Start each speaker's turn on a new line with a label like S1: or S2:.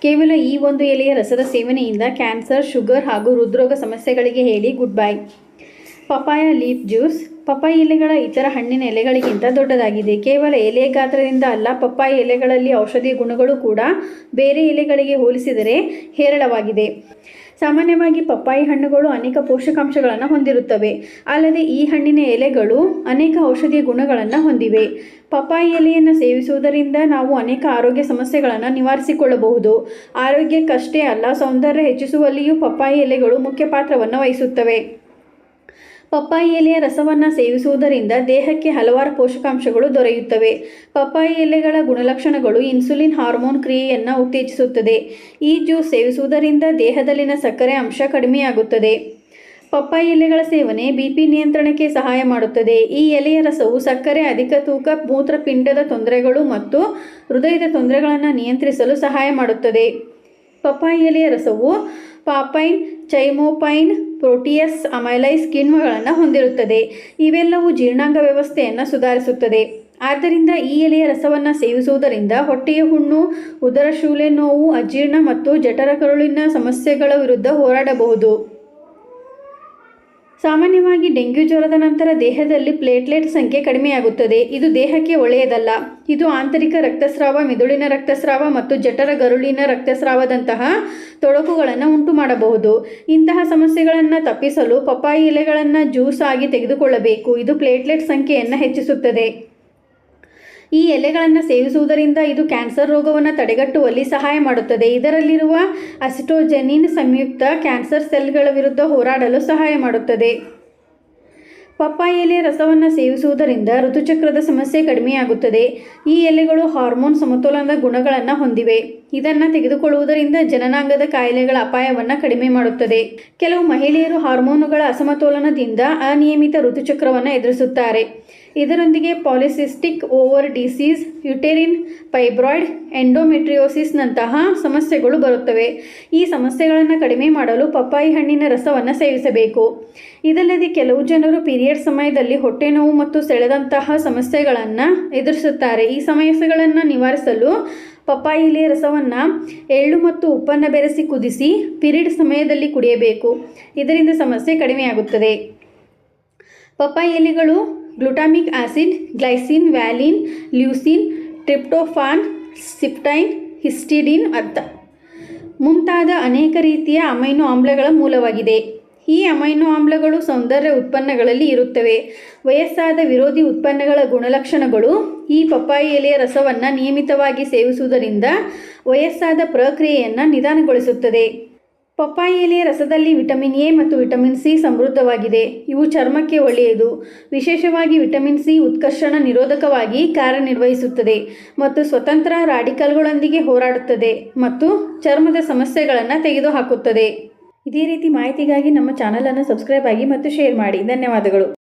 S1: ಕೇವಲ ಈ ಒಂದು ಎಲೆಯ ರಸದ ಸೇವನೆಯಿಂದ ಕ್ಯಾನ್ಸರ್, ಶುಗರ್ ಹಾಗೂ ಹೃದ್ರೋಗ ಸಮಸ್ಯೆಗಳಿಗೆ ಹೇಳಿ good bye. Papaya leaf juice. ಪಪ್ಪಾಯಿ ಎಲೆಗಳ ಇತರ ಹಣ್ಣಿನ ಎಲೆಗಳಿಗಿಂತ ದೊಡ್ಡದಾಗಿದೆ. ಕೇವಲ ಎಲೆಯ ಗಾತ್ರದಿಂದ ಅಲ್ಲ, ಪಪ್ಪಾಯಿ ಎಲೆಗಳಲ್ಲಿ ಔಷಧೀಯ ಗುಣಗಳು ಕೂಡ ಬೇರೆ ಎಲೆಗಳಿಗೆ ಹೋಲಿಸಿದರೆ ಹೇರಳವಾಗಿದೆ. ಸಾಮಾನ್ಯವಾಗಿ ಪಪ್ಪಾಯಿ ಹಣ್ಣುಗಳು ಅನೇಕ ಪೋಷಕಾಂಶಗಳನ್ನು ಹೊಂದಿರುತ್ತವೆ. ಅಲ್ಲದೆ ಈ ಹಣ್ಣಿನ ಎಲೆಗಳು ಅನೇಕ ಔಷಧೀಯ ಗುಣಗಳನ್ನು ಹೊಂದಿವೆ. ಪಪ್ಪಾಯಿ ಎಲೆಯನ್ನು ಸೇವಿಸುವುದರಿಂದ ನಾವು ಅನೇಕ ಆರೋಗ್ಯ ಸಮಸ್ಯೆಗಳನ್ನು ನಿವಾರಿಸಿಕೊಳ್ಳಬಹುದು. ಆರೋಗ್ಯಕ್ಕಷ್ಟೇ ಅಲ್ಲ, ಸೌಂದರ್ಯ ಹೆಚ್ಚಿಸುವಲ್ಲಿಯೂ ಪಪ್ಪಾಯಿ ಎಲೆಗಳು ಮುಖ್ಯ ಪಾತ್ರವನ್ನು ವಹಿಸುತ್ತವೆ. ಪಪ್ಪಾಯಿ ಎಲೆಯ ರಸವನ್ನು ಸೇವಿಸುವುದರಿಂದ ದೇಹಕ್ಕೆ ಹಲವಾರು ಪೋಷಕಾಂಶಗಳು ದೊರೆಯುತ್ತವೆ. ಪಪ್ಪಾಯಿ ಎಲೆಗಳ ಗುಣಲಕ್ಷಣಗಳು ಇನ್ಸುಲಿನ್ ಹಾರ್ಮೋನ್ ಕ್ರಿಯೆಯನ್ನು ಉತ್ತೇಜಿಸುತ್ತದೆ. ಈ ಜ್ಯೂಸ್ ಸೇವಿಸುವುದರಿಂದ ದೇಹದಲ್ಲಿನ ಸಕ್ಕರೆ ಅಂಶ ಕಡಿಮೆಯಾಗುತ್ತದೆ. ಪಪ್ಪಾಯಿ ಎಲೆಗಳ ಸೇವನೆ ಬಿಪಿ ನಿಯಂತ್ರಣಕ್ಕೆ ಸಹಾಯ ಮಾಡುತ್ತದೆ. ಈ ಎಲೆಯ ರಸವು ಸಕ್ಕರೆ, ಅಧಿಕ ತೂಕ, ಮೂತ್ರಪಿಂಡದ ತೊಂದರೆಗಳು ಮತ್ತು ಹೃದಯದ ತೊಂದರೆಗಳನ್ನು ನಿಯಂತ್ರಿಸಲು ಸಹಾಯ ಮಾಡುತ್ತದೆ. ಪಪ್ಪಾಯಿ ಎಲೆಯ ರಸವು ಪಾಪೈನ್, ಚೈಮೋಪೈನ್, ಪ್ರೋಟಿಯಸ್, ಅಮೈಲೈಸ್ ಕಿಣ್ವಗಳನ್ನು ಹೊಂದಿರುತ್ತದೆ. ಇವೆಲ್ಲವೂ ಜೀರ್ಣಾಂಗ ವ್ಯವಸ್ಥೆಯನ್ನು ಸುಧಾರಿಸುತ್ತದೆ. ಆದ್ದರಿಂದ ಈ ಎಲೆಯ ರಸವನ್ನು ಸೇವಿಸುವುದರಿಂದ ಹೊಟ್ಟೆಯ ಹುಣ್ಣು, ಉದರಶೂಲೆ ನೋವು, ಅಜೀರ್ಣ ಮತ್ತು ಜಠರ ಕರುಳಿನ ಸಮಸ್ಯೆಗಳ ವಿರುದ್ಧ ಹೋರಾಡಬಹುದು. ಸಾಮಾನ್ಯವಾಗಿ ಡೆಂಗ್ಯೂ ಜ್ವರದ ನಂತರ ದೇಹದಲ್ಲಿ ಪ್ಲೇಟ್ಲೆಟ್ ಸಂಖ್ಯೆ ಕಡಿಮೆಯಾಗುತ್ತದೆ. ಇದು ದೇಹಕ್ಕೆ ಒಳ್ಳೆಯದಲ್ಲ. ಇದು ಆಂತರಿಕ ರಕ್ತಸ್ರಾವ, ಮಿದುಳಿನ ರಕ್ತಸ್ರಾವ ಮತ್ತು ಜಠರ ಗರುಳಿನ ರಕ್ತಸ್ರಾವದಂತಹ ತೊಡಕುಗಳನ್ನು ಉಂಟು ಮಾಡಬಹುದು. ಇಂತಹ ಸಮಸ್ಯೆಗಳನ್ನು ತಪ್ಪಿಸಲು ಪಪ್ಪಾಯಿ ಎಲೆಗಳನ್ನು ಜ್ಯೂಸ್ ಆಗಿ ತೆಗೆದುಕೊಳ್ಳಬೇಕು. ಇದು ಪ್ಲೇಟ್ಲೆಟ್ ಸಂಖ್ಯೆಯನ್ನು ಹೆಚ್ಚಿಸುತ್ತದೆ. ಈ ಎಲೆಗಳನ್ನು ಸೇವಿಸುವುದರಿಂದ ಇದು ಕ್ಯಾನ್ಸರ್ ರೋಗವನ್ನು ತಡೆಗಟ್ಟುವಲ್ಲಿ ಸಹಾಯ ಮಾಡುತ್ತದೆ. ಇದರಲ್ಲಿರುವ ಅಸಿಟೋಜೆನಿನ್ ಸಂಯುಕ್ತ ಕ್ಯಾನ್ಸರ್ ಸೆಲ್ಗಳ ವಿರುದ್ಧ ಹೋರಾಡಲು ಸಹಾಯ ಮಾಡುತ್ತದೆ. ಪಪ್ಪಾಯಿ ಎಲೆಯ ರಸವನ್ನು ಸೇವಿಸುವುದರಿಂದ ಋತುಚಕ್ರದ ಸಮಸ್ಯೆ ಕಡಿಮೆಯಾಗುತ್ತದೆ. ಈ ಎಲೆಗಳು ಹಾರ್ಮೋನ್ ಸಮತೋಲನದ ಗುಣಗಳನ್ನು ಹೊಂದಿವೆ. ಇದನ್ನು ತೆಗೆದುಕೊಳ್ಳುವುದರಿಂದ ಜನನಾಂಗದ ಕಾಯಿಲೆಗಳ ಅಪಾಯವನ್ನು ಕಡಿಮೆ ಮಾಡುತ್ತದೆ. ಕೆಲವು ಮಹಿಳೆಯರು ಹಾರ್ಮೋನುಗಳ ಅಸಮತೋಲನದಿಂದ ಅನಿಯಮಿತ ಋತುಚಕ್ರವನ್ನು ಎದುರಿಸುತ್ತಾರೆ. ಇದರೊಂದಿಗೆ ಪಾಲಿಸಿಸ್ಟಿಕ್ ಓವರ್ ಡಿಸೀಸ್, ಯುಟೆರಿನ್ ಫೈಬ್ರಾಯ್ಡ್, ಎಂಡೋಮೆಟ್ರಿಯೋಸಿಸ್ನಂತಹ ಸಮಸ್ಯೆಗಳು ಬರುತ್ತವೆ. ಈ ಸಮಸ್ಯೆಗಳನ್ನು ಕಡಿಮೆ ಮಾಡಲು ಪಪ್ಪಾಯಿ ಹಣ್ಣಿನ ರಸವನ್ನು ಸೇವಿಸಬೇಕು. ಇದಲ್ಲದೆ ಕೆಲವು ಜನರು ಪೀರಿಯಡ್ ಸಮಯದಲ್ಲಿ ಹೊಟ್ಟೆ ನೋವು ಮತ್ತು ಸೆಳೆದಂತಹ ಸಮಸ್ಯೆಗಳನ್ನು ಎದುರಿಸುತ್ತಾರೆ. ಈ ಸಮಸ್ಯೆಗಳನ್ನು ನಿವಾರಿಸಲು ಪಪ್ಪಾಯಿ ಎಲೆಯ ರಸವನ್ನು ಎಳ್ಳು ಮತ್ತು ಉಪ್ಪನ್ನು ಬೆರೆಸಿ ಕುದಿಸಿ ಪೀರಿಯಡ್ ಸಮಯದಲ್ಲಿ ಕುಡಿಯಬೇಕು. ಇದರಿಂದ ಸಮಸ್ಯೆ ಕಡಿಮೆಯಾಗುತ್ತದೆ. ಪಪ್ಪಾಯಿ ಎಲೆಗಳು glutamic acid, glycine, valine, leucine, tryptophan, cysteine, histidine ಮುಂತಾದ ಅನೇಕ ರೀತಿಯ ಅಮೈನೋ ಆಮ್ಲಗಳ ಮೂಲವಾಗಿದೆ. ಈ ಅಮೈನೋ ಆಮ್ಲಗಳು ಸೌಂದರ್ಯ ಉತ್ಪನ್ನಗಳಲ್ಲಿ ಇರುತ್ತವೆ. ವಯಸ್ಸಾದ ವಿರೋಧಿ ಉತ್ಪನ್ನಗಳ ಗುಣಲಕ್ಷಣಗಳು. ಈ ಪಪ್ಪಾಯಿ ಎಲೆಯ ರಸವನ್ನು ನಿಯಮಿತವಾಗಿ ಸೇವಿಸುವುದರಿಂದ ವಯಸ್ಸಾದ ಪ್ರಕ್ರಿಯೆಯನ್ನು ನಿಧಾನಗೊಳಿಸುತ್ತದೆ. ಪಪ್ಪಾಯಿ ಎಲೆಯ ರಸದಲ್ಲಿ ವಿಟಮಿನ್ ಎ ಮತ್ತು ವಿಟಮಿನ್ ಸಿ ಸಮೃದ್ಧವಾಗಿದೆ. ಇವು ಚರ್ಮಕ್ಕೆ ಒಳ್ಳೆಯದು. ವಿಶೇಷವಾಗಿ ವಿಟಮಿನ್ ಸಿ ಉತ್ಕರ್ಷಣ ನಿರೋಧಕವಾಗಿ ಕಾರ್ಯನಿರ್ವಹಿಸುತ್ತದೆ ಮತ್ತು ಸ್ವತಂತ್ರ ರಾಡಿಕಲ್ಗಳೊಂದಿಗೆ ಹೋರಾಡುತ್ತದೆ ಮತ್ತು ಚರ್ಮದ ಸಮಸ್ಯೆಗಳನ್ನು ತೆಗೆದುಹಾಕುತ್ತದೆ. ಇದೇ ರೀತಿ ಮಾಹಿತಿಗಾಗಿ ನಮ್ಮ ಚಾನಲನ್ನು ಸಬ್ಸ್ಕ್ರೈಬ್ ಆಗಿ ಮತ್ತು ಶೇರ್ ಮಾಡಿ. ಧನ್ಯವಾದಗಳು.